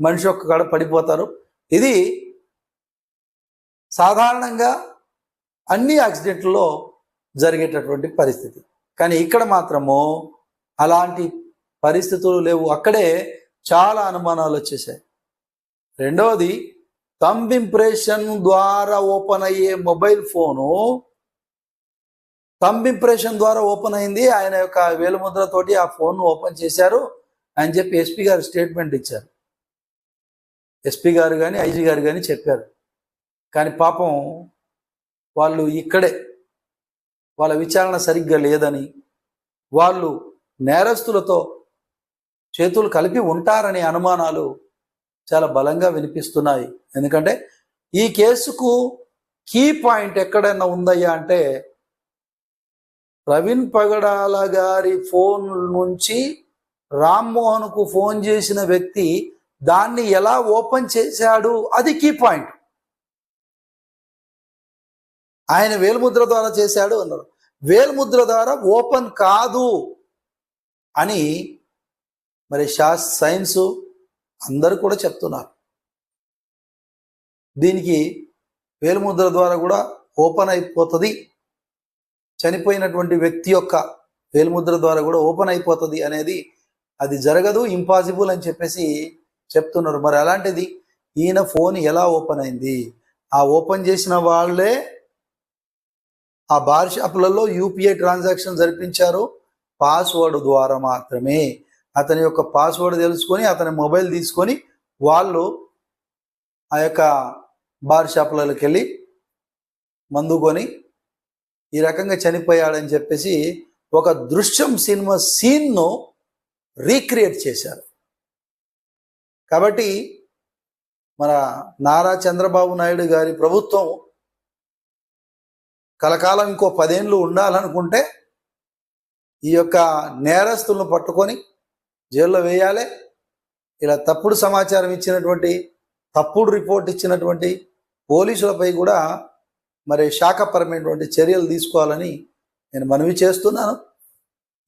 మనిషి ఒక్క కాడ పడిపోతారు. ఇది సాధారణంగా అన్ని యాక్సిడెంట్లలో జరిగేటటువంటి పరిస్థితి. కానీ ఇక్కడ మాత్రము అలాంటి పరిస్థితులు లేవు. అక్కడే చాలా అనుమానాలు వచ్చేసాయి. రెండవది, థంబ్ ఇంప్రెషన్ ద్వారా ఓపెన్ అయ్యే మొబైల్ ఫోను థంబ్ ఇంప్రెషన్ ద్వారా ఓపెన్ అయింది. ఆయన యొక్క వేలుముద్రతోటి ఆ ఫోన్ ఓపెన్ చేశారు అని చెప్పి ఎస్పీ గారు స్టేట్మెంట్ ఇచ్చారు. ఎస్పీ గారు కానీ ఐజీ గారు కానీ చెప్పారు. కానీ పాపం వాళ్ళు ఇక్కడే వాళ్ళ విచారణ సరిగ్గా లేదని, వాళ్ళు నేరస్తులతో చేతులు కలిపి ఉంటారనే అనుమానాలు చాలా బలంగా వినిపిస్తున్నాయి. ఎందుకంటే ఈ కేసుకు కీ పాయింట్ ఎక్కడైనా ఉందయ్యా అంటే, ప్రవీణ్ పగడాల గారి ఫోన్ నుంచి రామ్మోహన్కు ఫోన్ చేసిన వ్యక్తి దాన్ని ఎలా ఓపెన్ చేశాడు, అది కీ పాయింట్. ఆయన వేలుముద్ర ద్వారా చేశాడు అన్నారు. వేలుముద్ర ద్వారా ఓపెన్ కాదు అని మరి సైన్స్ అందరూ కూడా చెప్తున్నారు. దీనికి వేలుముద్ర ద్వారా కూడా ఓపెన్ అయిపోతుంది, చనిపోయినటువంటి వ్యక్తి యొక్క వేలుముద్ర ద్వారా కూడా ఓపెన్ అయిపోతుంది అనేది అది జరగదు, ఇంపాసిబుల్ అని చెప్పేసి చెప్తున్నారు. మరి అలాంటిది ఈయన ఫోన్ ఎలా ఓపెన్ అయింది? ఆ ఓపెన్ చేసిన వాళ్ళే ఆ బార్ షాపులలో యూపీఐ ట్రాన్సాక్షన్ జరిపించారు. పాస్వర్డ్ ద్వారా మాత్రమే. అతని యొక్క పాస్వర్డ్ తెలుసుకొని అతని మొబైల్ తీసుకొని వాళ్ళు ఆ యొక్క బార్ షాపులలోకి వెళ్ళి మందు కొని ఈ రకంగా చనిపోయాడని చెప్పేసి ఒక దృశ్యం సినిమా సీన్ను రీక్రియేట్ చేశారు. కాబట్టి మన నారా చంద్రబాబు నాయుడు గారి ప్రభుత్వం కలకాలం ఇంకో 10 ఏళ్ళు ఉండాలనుకుంటే ఈ యొక్క నేరస్తులను పట్టుకొని జైల్లో వేయాలి. ఇలా తప్పుడు సమాచారం ఇచ్చినటువంటి, తప్పుడు రిపోర్ట్ ఇచ్చినటువంటి పోలీసులపై కూడా మరి శాఖపరమైనటువంటి చర్యలు తీసుకోవాలని నేను మనవి చేస్తున్నాను.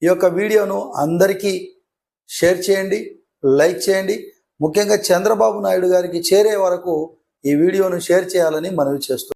ఈ యొక్క వీడియోను అందరికీ షేర్ చేయండి, లైక్ చేయండి. ముఖ్యంగా చంద్రబాబు నాయుడు గారికి చేరే వరకు ఈ వీడియోను షేర్ చేయాలని మనవి చేస్తున్నాను.